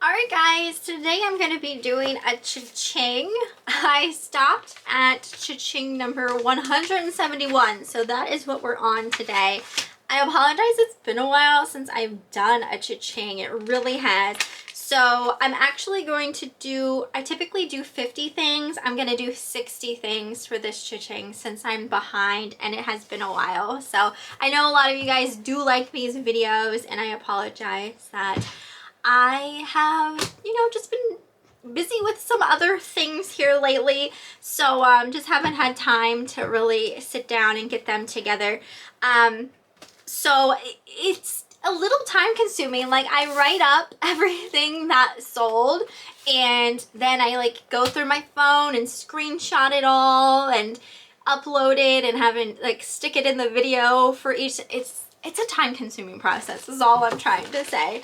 Alright guys, today I'm going to be doing a CHING. I stopped at CHING number 171, so that is what we're on today. I apologize, it's been a while since I've done a CHING. It really has. So I'm actually going to do, I typically do 50 things. I'm going to do 60 things for this CHING since I'm behind and it has been a while. So I know a lot of you guys do like these videos and I apologize that I have, just been busy with some other things here lately. So just haven't had time to really sit down and get them together. So it's a little time consuming. Like, I write up everything that sold and then I go through my phone and screenshot it all and upload it and stick it in the video for each. It's a time consuming process is all I'm trying to say.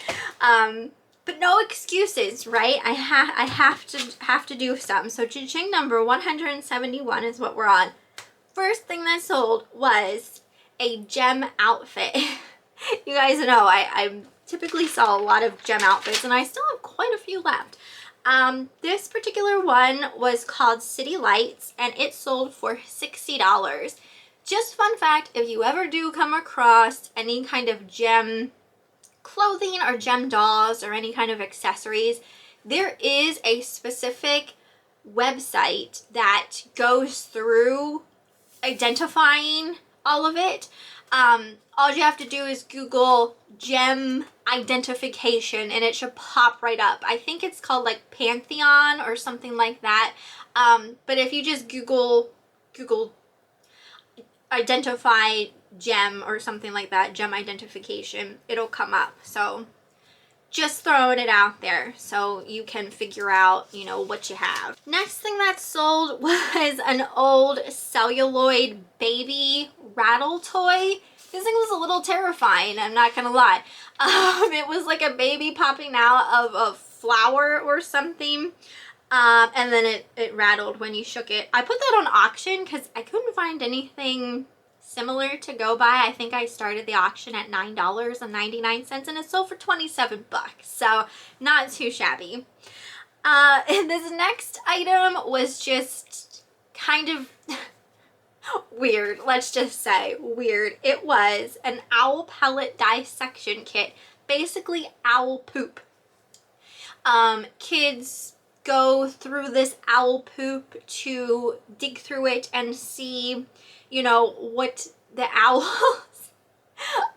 But no excuses, right? I have to do some. So CHING number 171 is what we're on. First thing that sold was a gem outfit. You guys know I typically sell a lot of gem outfits and I still have quite a few left. This particular one was called City Lights and it sold for $60. Just fun fact, if you ever do come across any kind of gem clothing or gem dolls or any kind of accessories, there is a specific website that goes through identifying all of it. All you have to do is Google gem identification and it should pop right up. I think it's called Pantheon or something like that. But if you just Google identify gem or something like that, gem identification, it'll come up. So just throwing it out there so you can figure out, what you have. Next thing that sold was an old celluloid baby rattle toy. This thing was a little terrifying, I'm not gonna lie. It was like a baby popping out of a flower or something. And then it rattled when you shook it. I put that on auction because I couldn't find anything similar to go by. I think I started the auction at $9.99 and it sold for 27 bucks. So not too shabby. And this next item was just kind of weird. Let's just say weird. It was an owl pellet dissection kit. Basically owl poop. Kids go through this owl poop to dig through it and see, what the owls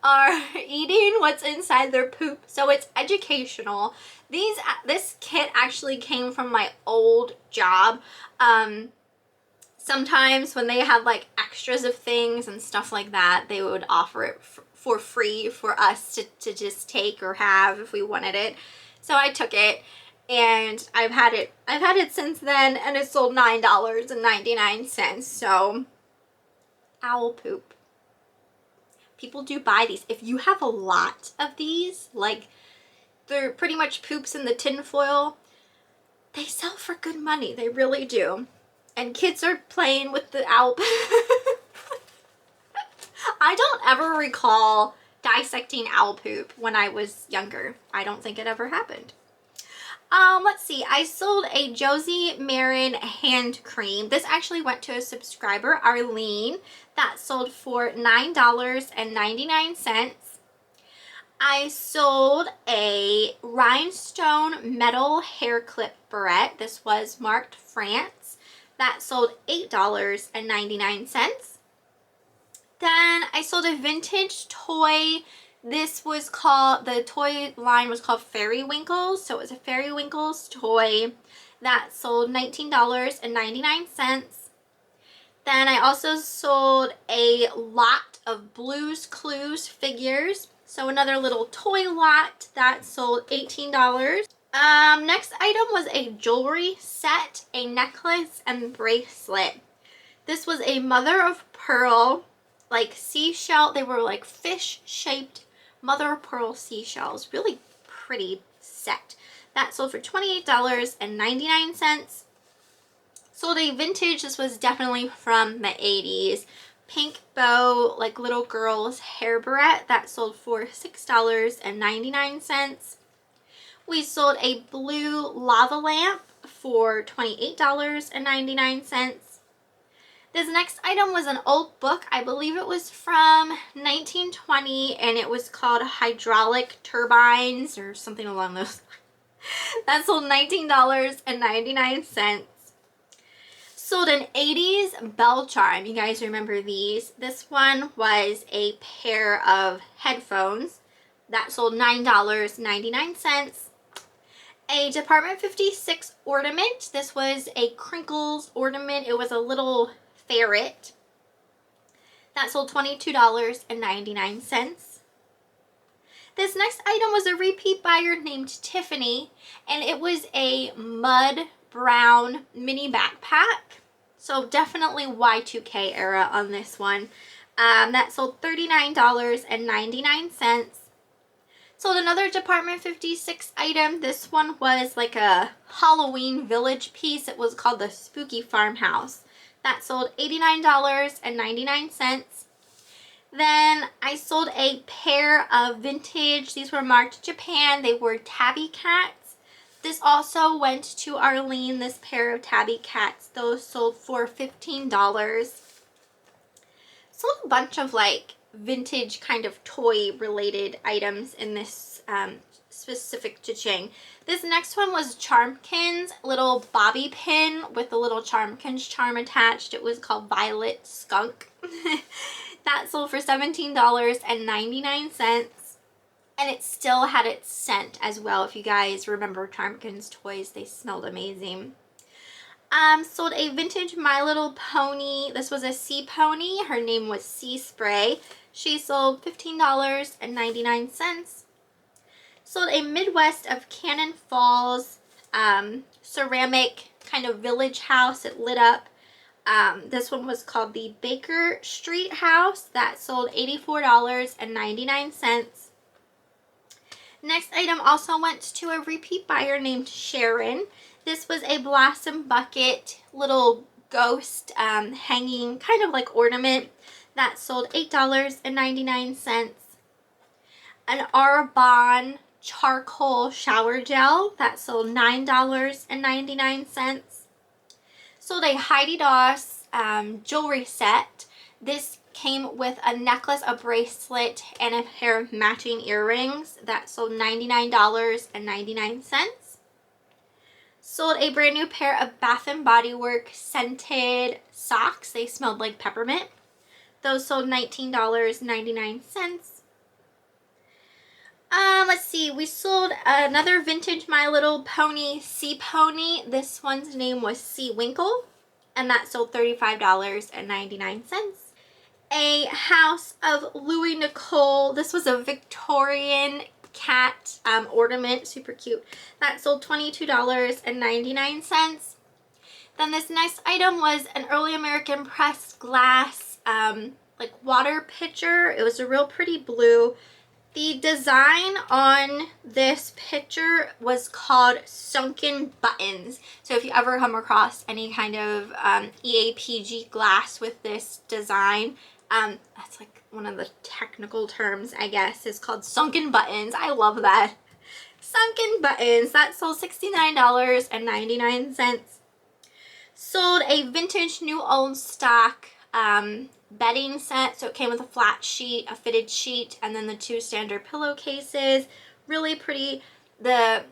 are eating, what's inside their poop. So it's educational. This kit actually came from my old job. Sometimes when they had extras of things and stuff like that, they would offer it for free for us to just take or have if we wanted it. So I took it. And I've had it since then, and it sold $9.99. So, owl poop. People do buy these. If you have a lot of these, they're pretty much poops in the tin foil, they sell for good money. They really do. And kids are playing with the owl poop. I don't ever recall dissecting owl poop when I was younger. I don't think it ever happened. Let's see. I sold a Josie Marin hand cream. This actually went to a subscriber, Arlene. That sold for $9.99. I sold a rhinestone metal hair clip barrette. This was marked France. That sold $8.99. Then I sold a vintage toy. This was called, the toy line was called Fairy Winkles. So it was a Fairy Winkles toy that sold $19.99. Then I also sold a lot of Blue's Clues figures. So another little toy lot that sold $18. Next item was a jewelry set, a necklace and bracelet. This was a mother of pearl, seashell. They were fish shaped mother of pearl seashells. Really pretty set. That sold for $28.99. Sold a vintage, this was definitely from the 80s, pink bow, little girl's hair barrette. That sold for $6.99. We sold a blue lava lamp for $28.99. This next item was an old book. I believe it was from 1920, and it was called Hydraulic Turbines or something along those lines. That sold $19.99. Sold an 80s bell charm. You guys remember these? This one was a pair of headphones. That sold $9.99. A Department 56 ornament. This was a crinkles ornament. It was a little ferret. That sold $22.99. This next item was a repeat buyer named Tiffany, and it was a mud brown mini backpack. So definitely Y2K era on this one. That sold $39.99. Sold another Department 56 item. This one was like a Halloween village piece. It was called the Spooky Farmhouse. That sold $89.99. Then I sold a pair of vintage, these were marked Japan. They were tabby cats. This also went to Arlene, this pair of tabby cats. Those sold for $15. Sold a bunch of like vintage kind of toy related items in this specific CHING. This next one was Charmkins, little bobby pin with a little Charmkins charm attached. It was called Violet Skunk. That sold for $17.99. And it still had its scent as well. If you guys remember Charmkins toys, they smelled amazing. Sold a vintage My Little Pony. This was a sea pony. Her name was Sea Spray. She sold $15.99. Sold a Midwest of Cannon Falls ceramic kind of village house. It lit up. This one was called the Baker Street House. That sold $84.99. Next item also went to a repeat buyer named Sharon. This was a blossom bucket, little ghost hanging kind of like ornament. That sold $8.99. An Arbonne charcoal shower gel. That sold $9.99. Sold a Heidi Daus jewelry set. This came with a necklace, a bracelet, and a pair of matching earrings. That sold $99.99. Sold a brand new pair of Bath & Body Works scented socks. They smelled like peppermint. Those sold $19.99. Let's see, we sold another vintage My Little Pony sea pony. This one's name was Sea Winkle, and that sold $35.99. A House of Louis Nicole. This was a Victorian cat ornament, super cute. That sold $22.99. Then this next item was an early American pressed glass like water pitcher. It was a real pretty blue. The design on this picture was called Sunken Buttons. So if you ever come across any kind of EAPG glass with this design, that's like one of the technical terms, I guess, is called Sunken Buttons. I love that. Sunken Buttons. That sold $69.99. Sold a vintage new old stock bedding set. So it came with a flat sheet, a fitted sheet, and then the two standard pillowcases. Really pretty. I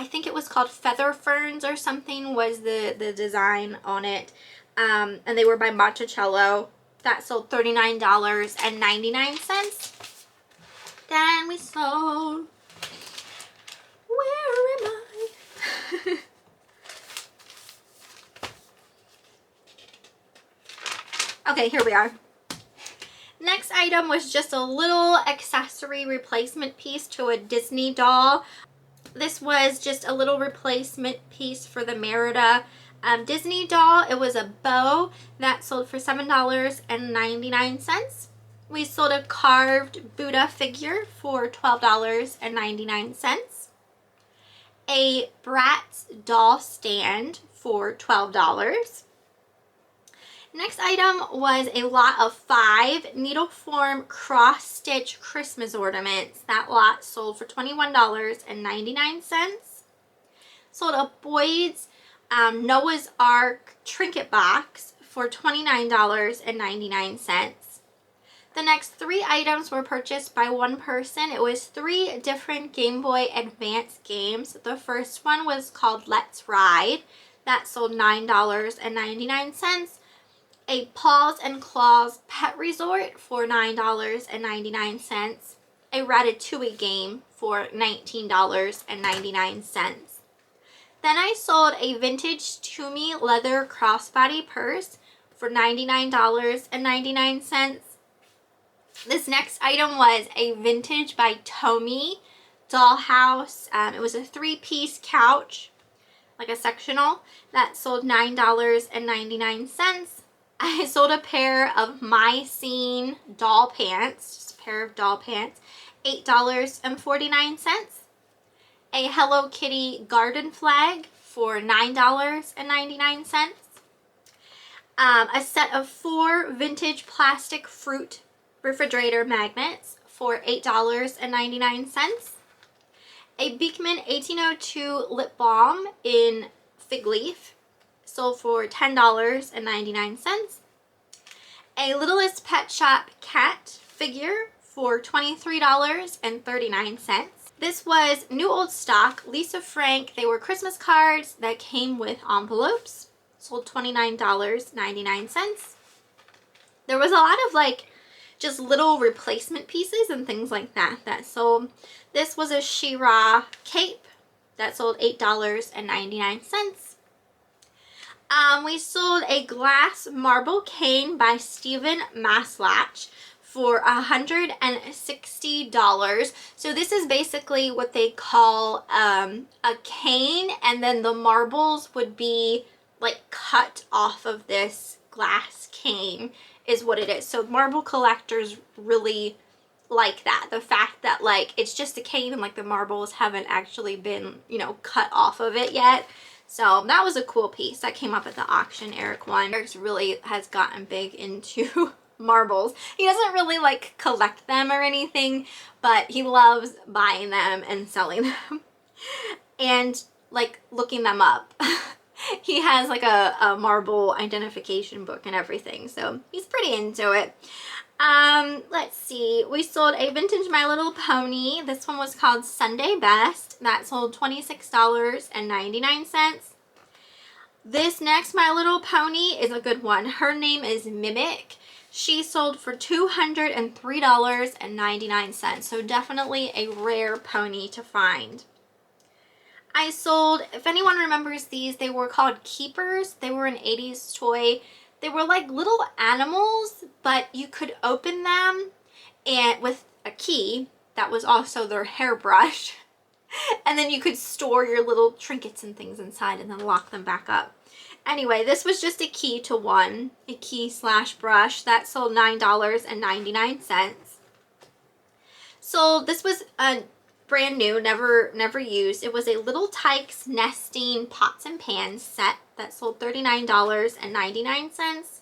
think it was called Feather Ferns or something was the design on it. And they were by Monticello. That sold $39.99. Then we sold, where am I? Okay, here we are. Next item was just a little accessory replacement piece to a Disney doll. This was just a little replacement piece for the Merida Disney doll. It was a bow that sold for $7.99. We sold a carved Buddha figure for $12.99. A Bratz doll stand for $12. Next item was a lot of 5 needle form cross stitch Christmas ornaments. That lot sold for $21.99. Sold a Boyd's Noah's Ark trinket box for $29.99. The next 3 items were purchased by one person. It was 3 different Game Boy Advance games. The first one was called Let's Ride. That sold $9.99. A Paws and Claws Pet Resort for $9.99. A Ratatouille game for $19.99. Then I sold a vintage Toomey leather crossbody purse for $99.99. This next item was a vintage by Tomy dollhouse. It was a 3-piece couch, like a sectional, that sold $9.99. I sold a pair of My Scene doll pants, just a pair of doll pants, $8.49. A Hello Kitty garden flag for $9.99. A set of 4 vintage plastic fruit refrigerator magnets for $8.99. A Beekman 1802 lip balm in fig leaf sold for $10.99. A Littlest Pet Shop cat figure for $23.39. This was new old stock, Lisa Frank. They were Christmas cards that came with envelopes. Sold $29.99. There was a lot of like just little replacement pieces and things like that that sold. This was a She-Ra cape that sold $8.99. We sold a glass marble cane by Stephen Maslach for $160. So this is basically what they call a cane, and then the marbles would be like cut off of this glass cane is what it is. So marble collectors really like that. The fact that like it's just a cane and like the marbles haven't actually been, you know, cut off of it yet. So that was a cool piece that came up at the auction Eric won. Eric really has gotten big into marbles. He doesn't really like collect them or anything, but he loves buying them and selling them and like looking them up. He has like a marble identification book and everything, so he's pretty into it. Let's see. We sold a vintage My Little Pony. This one was called Sunday Best. That sold $26.99. This next My Little Pony is a good one. Her name is Mimic. She sold for $203.99. So definitely a rare pony to find. I sold, if anyone remembers these, they were called Keepers. They were an 80s toy. They were like little animals, but you could open them and with a key that was also their hairbrush. And then you could store your little trinkets and things inside and then lock them back up. Anyway, this was just a key to one, a key / brush that sold $9.99. So this was a brand new, never used. It was a Little Tykes nesting pots and pans set that sold $39.99.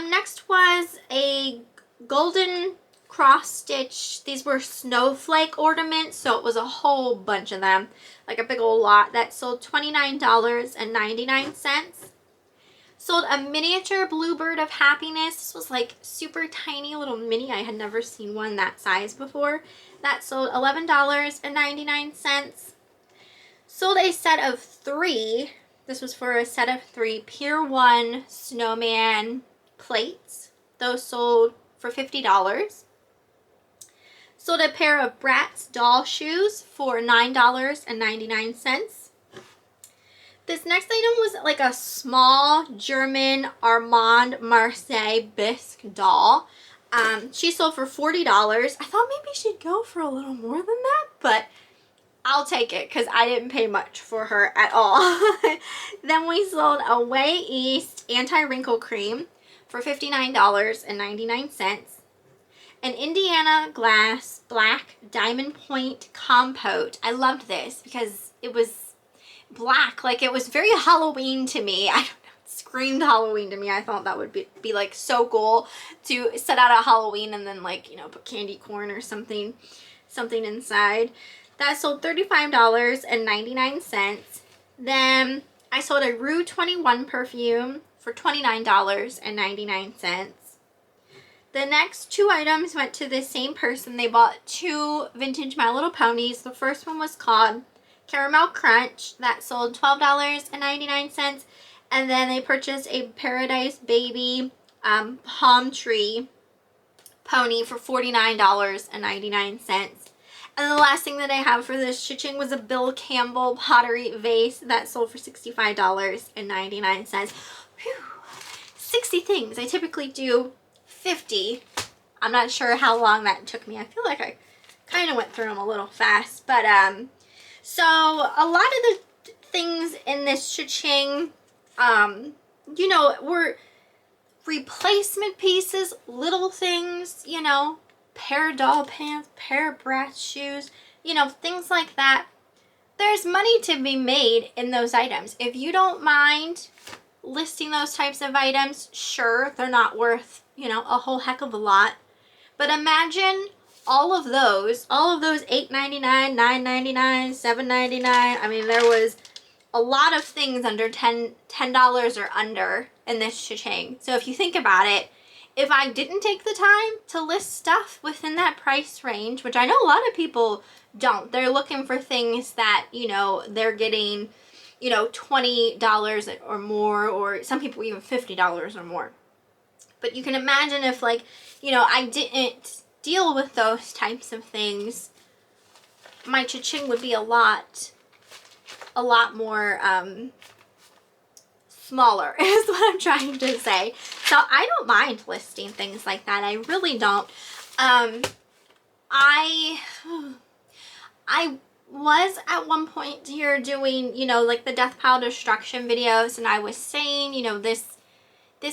Next was a golden cross stitch. These were snowflake ornaments, so it was a whole bunch of them, like a big old lot, that sold $29.99. Sold a miniature Bluebird of Happiness. This was like super tiny little mini. I had never seen one that size before. That sold $11.99. Sold a set of 3. This was for a set of 3 Pier 1 snowman plates. Those sold for $50. Sold a pair of Bratz doll shoes for $9.99. This next item was like a small German Armand Marseille bisque doll. She sold for $40. I thought maybe she'd go for a little more than that, but I'll take it because I didn't pay much for her at all. Then we sold a Way East anti-wrinkle cream for $59.99. An Indiana Glass Black Diamond Point Compote. I loved this because it was black. Like, it was very Halloween to me. I don't know. screamed Halloween to me. I thought that would be like so cool to set out a Halloween and then like, you know, put candy corn or something inside. That sold $35.99. Then I sold a Rue 21 perfume for $29.99. The next two items went to the same person. They bought two vintage My Little Ponies. The first one was called Caramel Crunch. That sold $12.99. And then they purchased a Paradise Baby palm tree pony for $49.99. And the last thing that I have for this cha-ching was a Bill Campbell pottery vase that sold for $65.99. Whew. 60 things. I typically do 50. I'm not sure how long that took me. I feel like I kind of went through them a little fast. But, so a lot of the things in this cha-ching, you know, were replacement pieces, little things, you know, pair of doll pants, pair of brass shoes, you know, things like that. There's money to be made in those items. If you don't mind listing those types of items, sure, they're not worth, you know, a whole heck of a lot. But imagine all of those $8.99, $9.99, $7.99. I mean, there was a lot of things under $10 or under in this cha-ching. So if you think about it, if I didn't take the time to list stuff within that price range, which I know a lot of people don't, they're looking for things that, you know, they're getting, you know, $20 or more, or some people even $50 or more. But you can imagine if, like, you know, I didn't deal with those types of things, my cha-ching would be a lot more smaller is what I'm trying to say. So I don't mind listing things like that. I really don't. I was at one point here doing, you know, like the death pile destruction videos, and I was saying, you know, this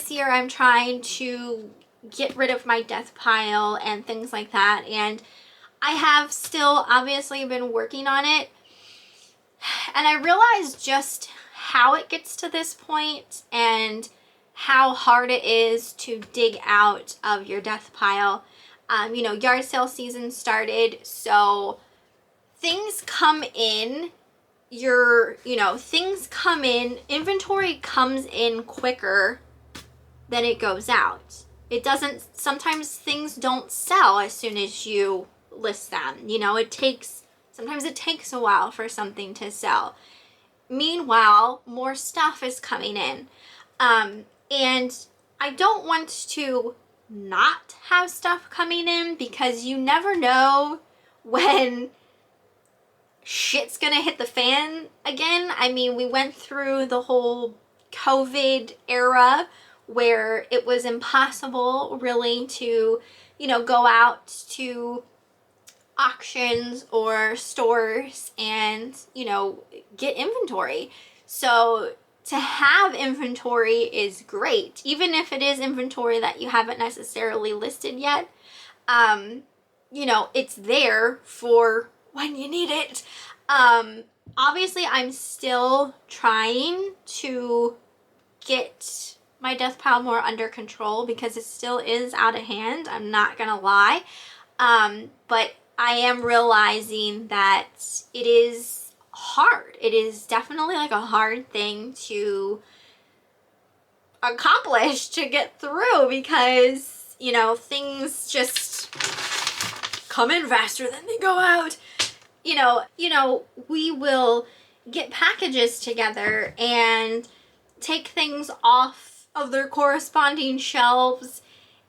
year I'm trying to get rid of my death pile and things like that, and I have still obviously been working on it, and I realized just how it gets to this point and how hard it is to dig out of your death pile. You know, yard sale season started, so things come in, inventory comes in quicker than it goes out. It doesn't, sometimes things don't sell as soon as you list them. You know, sometimes it takes a while for something to sell. Meanwhile, more stuff is coming in. And I don't want to not have stuff coming in, because you never know when shit's gonna hit the fan again. I mean, we went through the whole COVID era where it was impossible really to, you know, go out to auctions or stores and, you know, get inventory. So to have inventory is great, even if it is inventory that you haven't necessarily listed yet. You know, it's there for when you need it. Obviously I'm still trying to get my death pile more under control, because it still is out of hand, I'm not gonna lie. But I am realizing that it is hard. It is definitely like a hard thing to accomplish, to get through, because, you know, things just come in faster than they go out. You know, we will get packages together and take things off of their corresponding shelves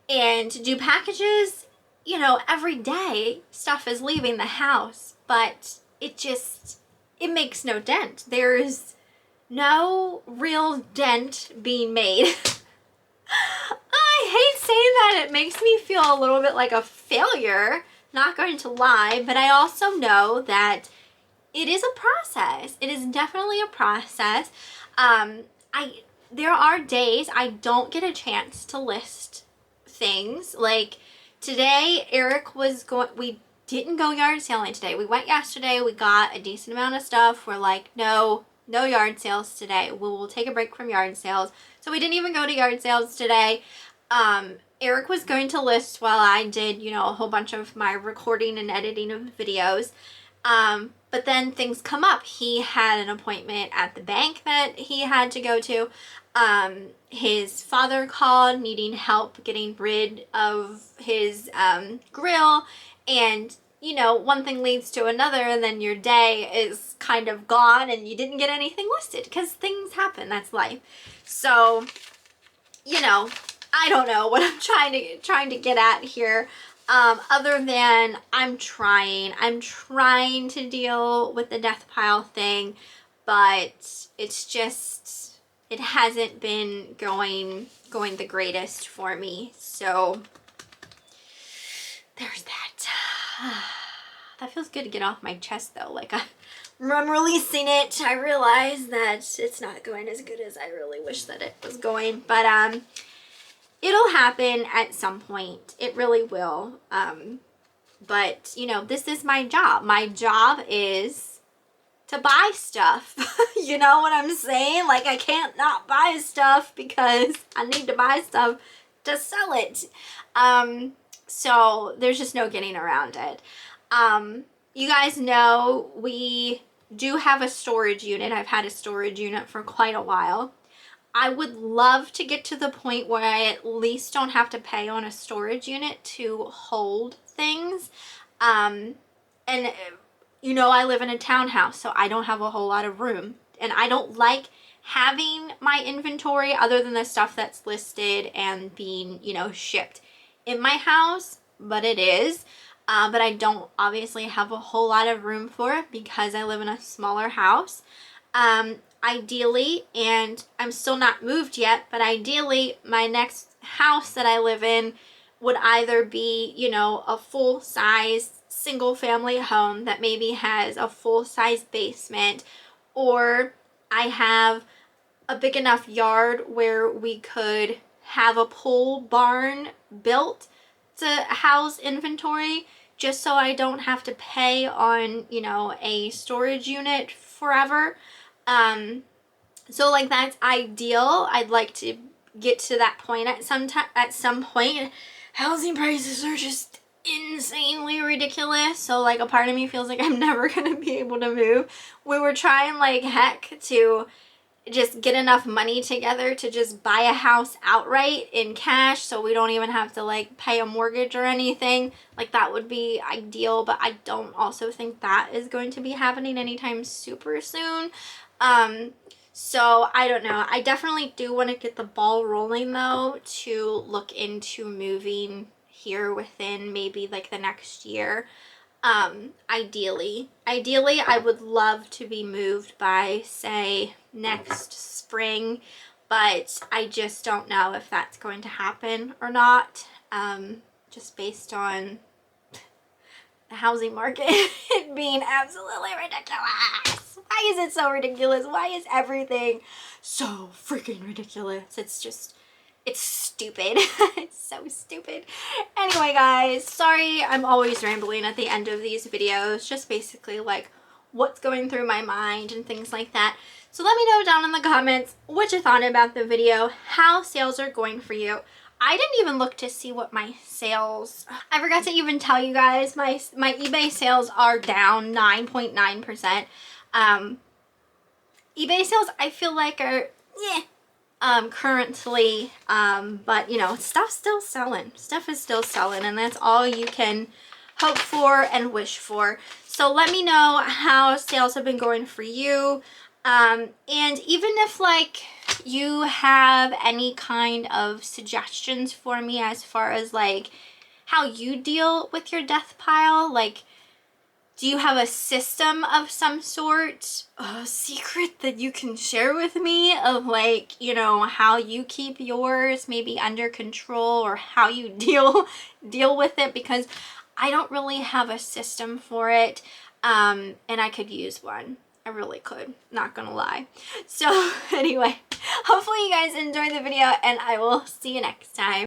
and do packages. You know, every day stuff is leaving the house, but it makes no dent. There's no real dent being made. I hate saying that. It makes me feel a little bit like a failure, not going to lie, but I also know that it is a process. It is definitely a process. There are days I don't get a chance to list things. Like today, Eric was we didn't go yard selling today. We went yesterday, we got a decent amount of stuff. We're like, no, no yard sales today. We will take a break from yard sales. So we didn't even go to yard sales today. Eric was going to list while I did, you know, a whole bunch of my recording and editing of videos. But then things come up. He had an appointment at the bank that he had to go to. His father called needing help getting rid of his grill, and you know, one thing leads to another, and then your day is kind of gone and you didn't get anything listed because things happen. That's life. So, you know, I don't know what I'm trying to get at here. Other than I'm trying to deal with the death pile thing, but it's just, it hasn't been going the greatest for me. So there's that. That feels good to get off my chest though. Like I'm releasing it. I realize that it's not going as good as I really wish that it was going, but it'll happen at some point. It really will. But you know, this is my job. My job is to buy stuff. You know what I'm saying? Like, I can't not buy stuff because I need to buy stuff to sell it. So there's just no getting around it. You guys know we do have a storage unit. I've had a storage unit for quite a while. I would love to get to the point where I at least don't have to pay on a storage unit to hold things. And you know, I live in a townhouse, so I don't have a whole lot of room. And I don't like having my inventory other than the stuff that's listed and being, you know, shipped in my house, but it is. But I don't obviously have a whole lot of room for it because I live in a smaller house. Ideally, and I'm still not moved yet, but ideally my next house that I live in would either be, you know, a full-size single family home that maybe has a full-size basement, or I have a big enough yard where we could have a pole barn built to house inventory, just so I don't have to pay on, you know, a storage unit forever. So like that's ideal. I'd like to get to that point at some point. Housing prices are just insanely ridiculous, so like a part of me feels like I'm never gonna be able to move. We were trying like heck to just get enough money together to just buy a house outright in cash, so we don't even have to like pay a mortgage or anything. Like that would be ideal, but I don't also think that is going to be happening anytime super soon. So I don't know. I definitely do want to get the ball rolling though, to look into moving here within maybe like the next year. Ideally I would love to be moved by, say, next spring, but I just don't know if that's going to happen or not, just based on the housing market being absolutely ridiculous. Why is it so ridiculous? Why is everything so freaking ridiculous? It's stupid. It's so stupid. Anyway, guys, sorry I'm always rambling at the end of these videos. Just basically like what's going through my mind and things like that. So let me know down in the comments what you thought about the video, how sales are going for you. I didn't even look to see what my sales, I forgot to even tell you guys, my eBay sales are down 9.9%. eBay sales I feel like are currently, but you know, stuff's still selling. Stuff is still selling, and that's all you can hope for and wish for. So let me know how sales have been going for you. And even if like you have any kind of suggestions for me as far as like how you deal with your death pile, like do you have a system of some sort, a secret that you can share with me of like, you know, how you keep yours maybe under control, or how you deal with it, because I don't really have a system for it, and I could use one. I really could, not gonna lie. So anyway, hopefully you guys enjoyed the video, and I will see you next time.